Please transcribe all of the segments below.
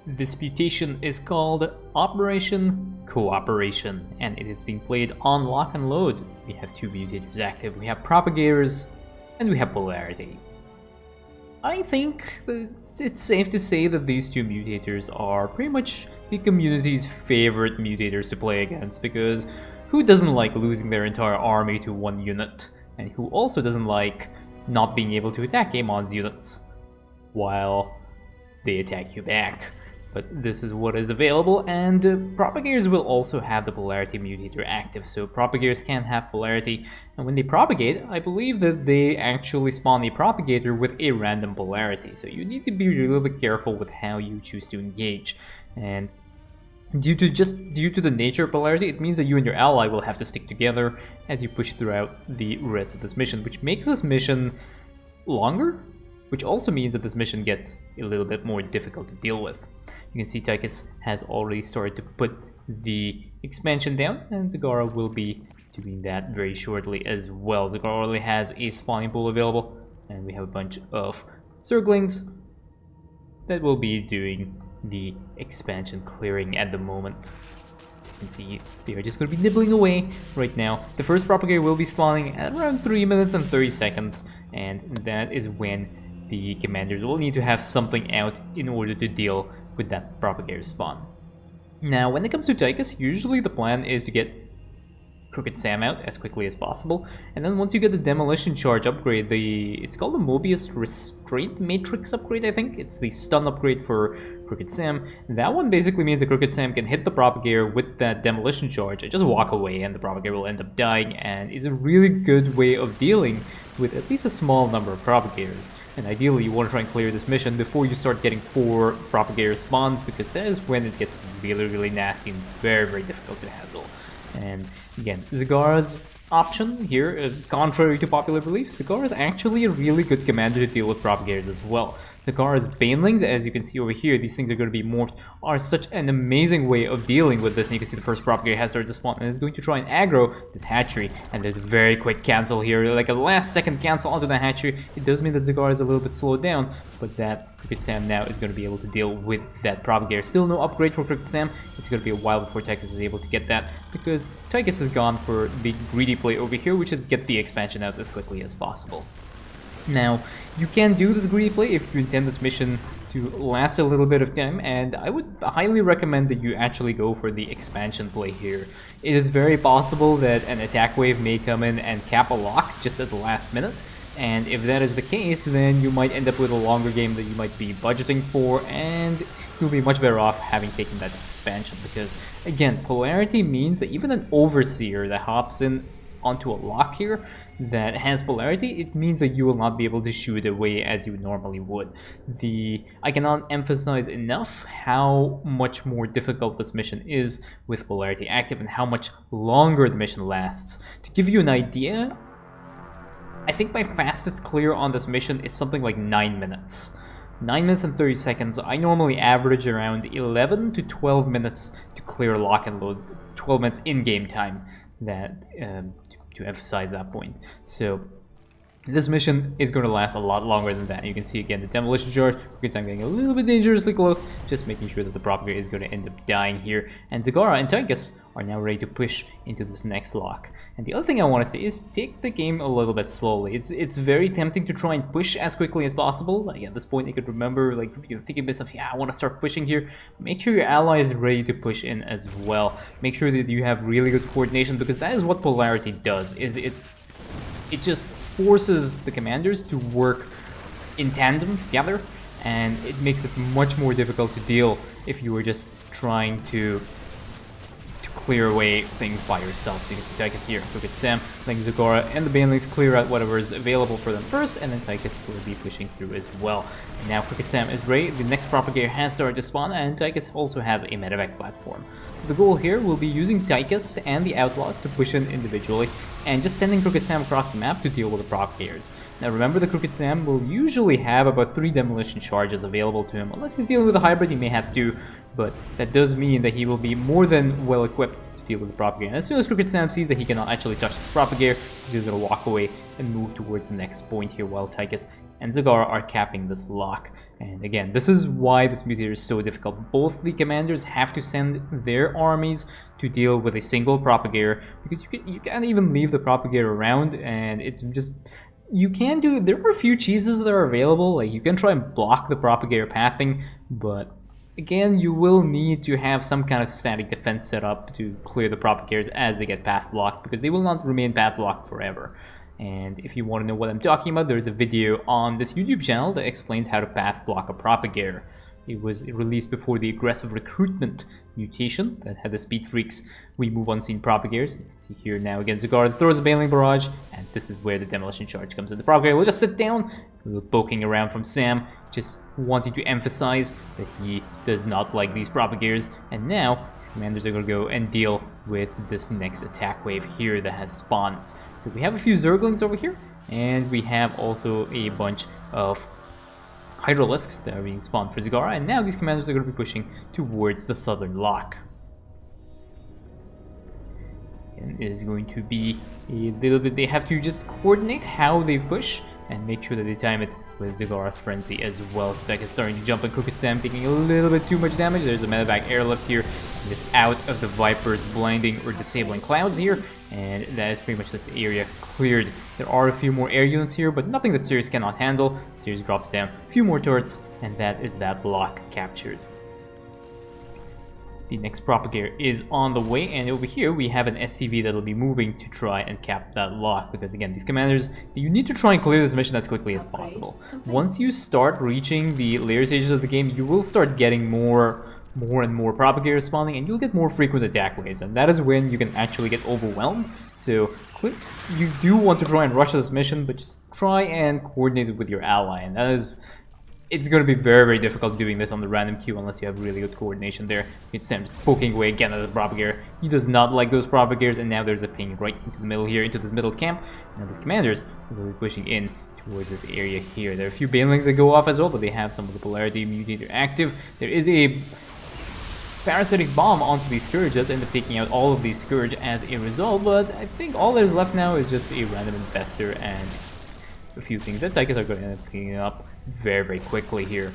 This mutation is called Operation Cooperation, and it is being played on lock and load. We have two mutators active, we have Propagators, and we have Polarity. I think it's safe to say that these two mutators are pretty much the community's favorite mutators to play against, because who doesn't like losing their entire army to one unit? And who also doesn't like not being able to attack Amon's units while they attack you back? But this is what is available, and Propagators will also have the Polarity mutator active, so Propagators can have Polarity, and when they propagate, I believe that they actually spawn a Propagator with a random Polarity, so you need to be a little bit careful with how you choose to engage. And due to the nature of Polarity, it means that you and your ally will have to stick together as you push throughout the rest of this mission, which makes this mission longer, which also means that this mission gets a little bit more difficult to deal with. You can see Tychus has already started to put the expansion down, and Zagara will be doing that very shortly as well. Zagara already has a spawning pool available, and we have a bunch of Zerglings that will be doing the expansion clearing at the moment. As you can see, they are just going to be nibbling away right now. The first Propagator will be spawning at around 3 minutes and 30 seconds, and that is when the commanders will need to have something out in order to deal with that Propagator spawn. Now, when it comes to Tychus, usually the plan is to get Crooked Sam out as quickly as possible, and then once you get the Demolition Charge upgrade, it's called the Mobius Restraint Matrix upgrade, I think. It's the stun upgrade for Crooked Sam. That one basically means that Crooked Sam can hit the Propagator with that Demolition Charge and just walk away, and the Propagator will end up dying, and is a really good way of dealing with at least a small number of Propagators. And ideally you want to try and clear this mission before you start getting 4 Propagator spawns, because that is when it gets really nasty and very difficult to handle. And again, Zagara's option here, contrary to popular belief, Zagara is actually a really good commander to deal with Propagators as well. Zagara's Banelings, as you can see over here, these things are going to be morphed, are such an amazing way of dealing with this. And you can see the first Propagator has started to spawn, and it's going to try and aggro this hatchery. And there's a very quick cancel here, like a last second cancel onto the hatchery. It does mean that Zagara is a little bit slowed down, but that Crooked Sam now is going to be able to deal with that Propagator. Still no upgrade for Crooked Sam. It's going to be a while before Tychus is able to get that, because Tychus has gone for the greedy play over here, which is get the expansion out as quickly as possible. Now, you can do this greedy play if you intend this mission to last a little bit of time, and I would highly recommend that you actually go for the expansion play here. It is very possible that an attack wave may come in and cap a lock just at the last minute, and if that is the case, then you might end up with a longer game that you might be budgeting for, and you'll be much better off having taken that expansion, because again, Polarity means that even an Overseer that hops in onto a lock here that has Polarity, it means that you will not be able to shoot away as you normally would. I cannot emphasize enough how much more difficult this mission is with Polarity active, and how much longer the mission lasts. To give you an idea, I think my fastest clear on this mission is something like 9 minutes. 9 minutes and 30 seconds. I normally average around 11 to 12 minutes to clear lock and load. 12 minutes in-game time, that to emphasize that point. So this mission is going to last a lot longer than that. You can see again the Demolition Charge. Because I'm getting a little bit dangerously close, just making sure that the Propagator is going to end up dying here. And Zagara and Tychus are now ready to push into this next lock. And the other thing I want to say is take the game a little bit slowly. It's very tempting to try and push as quickly as possible. Like at this point, you could remember, like, you know, thinking to yourself, yeah, I want to start pushing here. Make sure your ally is ready to push in as well. Make sure that you have really good coordination, because that is what Polarity does. It just forces the commanders to work in tandem together, and it makes it much more difficult to deal if you were just trying to clear away things by yourself. So you can see Tychus here, Crooked Sam, letting Zagara and the Banelings clear out whatever is available for them first, and then Tychus will be pushing through as well. And now Crooked Sam is ready, the next Propagator has started to spawn, and Tychus also has a medevac platform. So the goal here will be using Tychus and the Outlaws to push in individually, and just sending Crooked Sam across the map to deal with the Propagators. Now remember, the Crooked Sam will usually have about 3 Demolition Charges available to him. Unless he's dealing with a hybrid, he may have 2, but that does mean that he will be more than well equipped to deal with the Propagator. And as soon as Crooked Sam sees that he cannot actually touch this Propagator, he's just going to walk away and move towards the next point here, while Tychus and Zagara are capping this lock. And again, this is why this Mutator is so difficult. Both the commanders have to send their armies to deal with a single Propagator, because you can't even leave the Propagator around, and it's just... You can do... There are a few cheeses that are available, like you can try and block the Propagator pathing, but again, you will need to have some kind of static defense set up to clear the Propagators as they get path blocked, because they will not remain path blocked forever. And if you want to know what I'm talking about, there's a video on this YouTube channel that explains how to path block a Propagator. It was released before the aggressive recruitment mutation that had the speed freaks remove unseen Propagators. You can see here now again Zagara throws a Baneling Barrage, and this is where the demolition charge comes in. The Propagator will just sit down, a little poking around from Sam, just wanting to emphasize that he does not like these Propagators. And now his commanders are going to go and deal with this next attack wave here that has spawned. So we have a few Zerglings over here, and we have also a bunch of Hydralisks that are being spawned for Zagara, and now these commanders are going to be pushing towards the southern lock. And it is going to be a little bit... They have to just coordinate how they push and make sure that they time it with Zagara's Frenzy as well. So Tychus is starting to jump on Crooked Sam, taking a little bit too much damage. There's a medevac airlift here, just out of the Viper's blinding or disabling clouds here, and that is pretty much this area cleared. There are a few more air units here, but nothing that Sirius cannot handle. Sirius drops down a few more turrets, and that is that block captured. The next Propagator is on the way, and over here we have an SCV that will be moving to try and cap that lock, because again, these commanders, you need to try and clear this mission as quickly as possible. Once you start reaching the later stages of the game, you will start getting more and more Propagators spawning, and you'll get more frequent attack waves, and that is when you can actually get overwhelmed. So you do want to try and rush this mission, but just try and coordinate it with your ally, and that is... It's going to be very, very difficult doing this on the random queue unless you have really good coordination there. It's Sam just poking away again at the Propagator. He does not like those Propagators, and now there's a ping right into the middle here, into this middle camp. Now these commanders will be pushing in towards this area here. There are a few Banelings that go off as well, but they have some of the Polarity Mutator active. There is a parasitic bomb onto these Scourges, end up taking out all of these Scourge as a result, but I think all that is left now is just a random Infestor and a few things that Tychus are going to end up cleaning up very, very quickly here.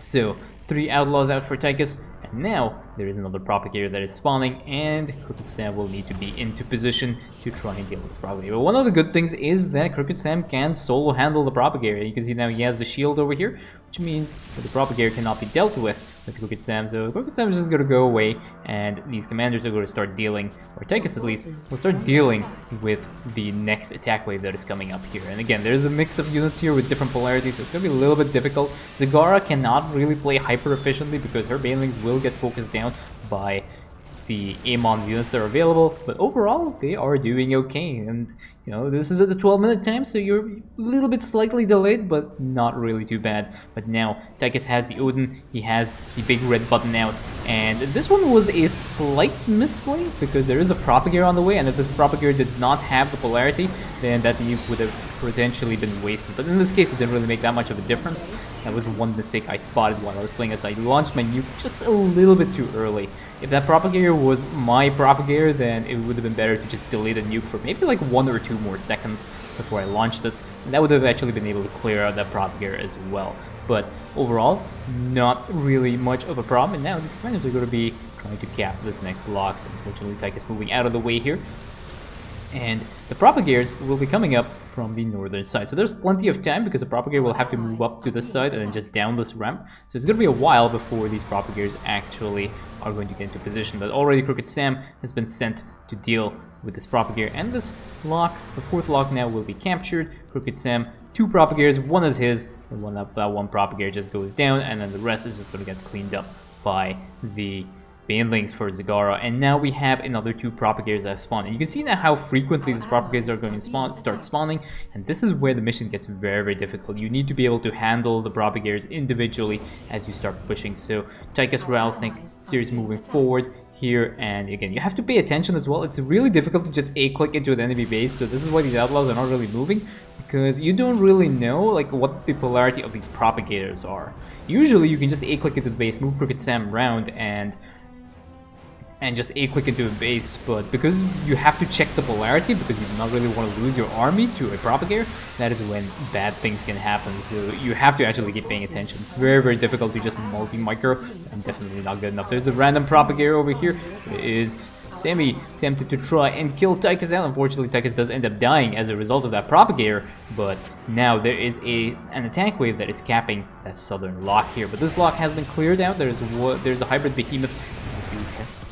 So, 3 Outlaws out for Tychus, and now there is another Propagator that is spawning, and Crooked Sam will need to be into position to try and deal with this Propagator. But one of the good things is that Crooked Sam can solo handle the Propagator. You can see now he has the shield over here, which means that the Propagator cannot be dealt with Crooked Sam. So Crooked Sam is just going to go away, and these commanders are going to start dealing, or Tychus at least, will start dealing with the next attack wave that is coming up here. And again, there's a mix of units here with different polarities, so it's going to be a little bit difficult. Zagara cannot really play hyper efficiently because her Banelings will get focused down by the Amon's units that are available, but overall they are doing okay. And you know, this is at the 12-minute time, so you're a little bit slightly delayed, but not really too bad. But now Tychus has the Odin, he has the big red button out, and this one was a slight misplay because there is a Propagator on the way, and if this Propagator did not have the Polarity, then that nuke would have potentially been wasted. But in this case, it didn't really make that much of a difference. That was one mistake I spotted while I was playing, as I launched my nuke just a little bit too early. If that Propagator was my Propagator, then it would have been better to just delay the nuke for maybe like 1 or 2 more seconds before I launched it, and that would have actually been able to clear out that Propagator as well. But overall, not really much of a problem, and now these commanders are going to be trying to cap this next lock. So unfortunately, Tychus moving out of the way here, and the Propagators will be coming up from the northern side. So there's plenty of time because the Propagator will have to move up to this side and then just down this ramp. So it's going to be a while before these Propagators actually are going to get into position. But already Crooked Sam has been sent to deal with this Propagator, and this lock, the 4th lock now, will be captured. Crooked Sam, 2 Propagators, 1 is his, and that one Propagator just goes down, and then the rest is just going to get cleaned up by the Banelings for Zagara. And now we have another 2 Propagators that have spawned. And you can see now how frequently these Propagators are going to start spawning, and this is where the mission gets very, very difficult. You need to be able to handle the Propagators individually as you start pushing. So Tychus Rattlesnake series moving forward here, and again, you have to pay attention as well. It's really difficult to just A-click into an enemy base, so this is why these Outlaws are not really moving, because you don't really know like what the polarity of these Propagators are. Usually you can just A-click into the base, move Crooked Sam around, and and just A-click into a base, but because you have to check the polarity, because you do not really want to lose your army to a Propagator, that is when bad things can happen, so you have to actually keep paying attention. It's very, very difficult to just multi-micro, and definitely not good enough. There's a random Propagator over here. It is semi-tempted to try and kill Tychus out. Unfortunately, Tychus does end up dying as a result of that Propagator, but now there is an attack wave that is capping that southern lock here, but this lock has been cleared out. There's a hybrid behemoth,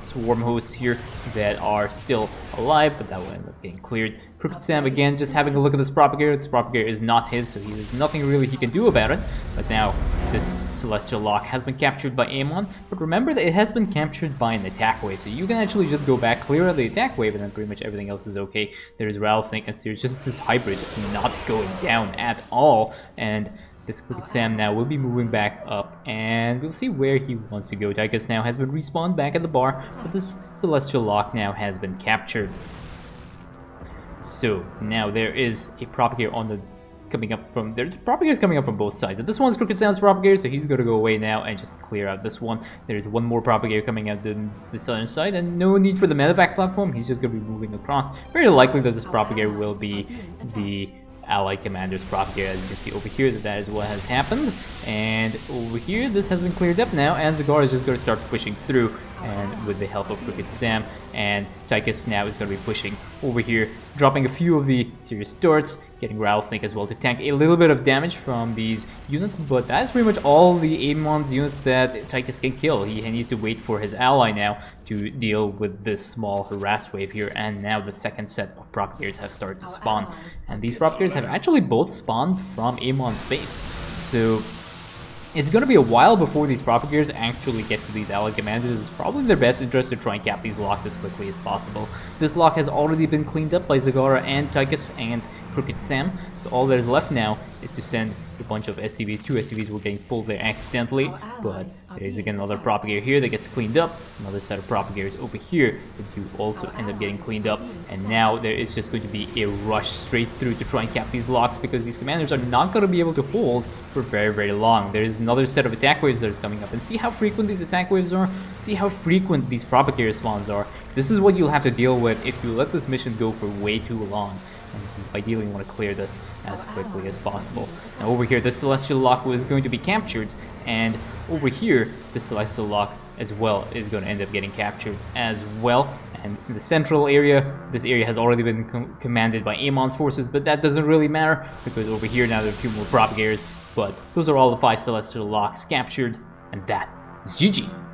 swarm hosts here that are still alive, but that will end up getting cleared. Crooked Sam again just having a look at this Propagator. This Propagator is not his, so there's nothing really he can do about it. But now this Celestial Lock has been captured by Amon, but remember that it has been captured by an attack wave, so you can actually just go back, clear out the attack wave, and then pretty much everything else is okay. There's Rattlesnake, and there's just this hybrid just not going down at all, and this Crooked Sam now will be moving back up, and we'll see where he wants to go. Tychus now has been respawned back at the bar, but this Celestial Lock now has been captured. So now there is a Propagator on the there's Propagators coming up from both sides. And this one's Crooked Sam's Propagator, so he's going to go away now and just clear out this one. There's one more Propagator coming out the southern side, and no need for the medevac platform. He's just going to be moving across. Very likely that this Propagator will be the Allied Commander's Propagator. As you can see over here, that is what has happened. And over here, this has been cleared up now, and Zagara is just going to start pushing through, and with the help of Crooked Sam, and Tychus now is going to be pushing over here, dropping a few of the serious turrets, getting Rattlesnake as well to tank a little bit of damage from these units, but that's pretty much all the Amon's units that Tychus can kill. He needs to wait for his ally now to deal with this small harass wave here, and now the second set of Propagators have started to spawn, and these Propagators have actually both spawned from Amon's base, so it's going to be a while before these Propagators actually get to these Allied Commanders. It's probably in their best interest to try and cap these locks as quickly as possible. This lock has already been cleaned up by Zagara and Tychus and Crooked Sam, so all that is left now is to send a bunch of SCVs. Two SCVs were getting pulled there accidentally, but there is again another Propagator here that gets cleaned up, another set of Propagators over here that do also end up getting cleaned up, and now there is just going to be a rush straight through to try and cap these locks, because these commanders are not going to be able to hold for very, very long. There is another set of attack waves that is coming up, and see how frequent these attack waves are, see how frequent these Propagator spawns are. This is what you'll have to deal with if you let this mission go for way too long. And you ideally want to clear this as quickly as possible. Now over here, the Celestial Lock was going to be captured, and over here, the Celestial Lock as well is going to end up getting captured as well. And in the central area, this area has already been commanded by Amon's forces, but that doesn't really matter, because over here now there are a few more Propagators, but those are all the 5 Celestial Locks captured, and that is GG.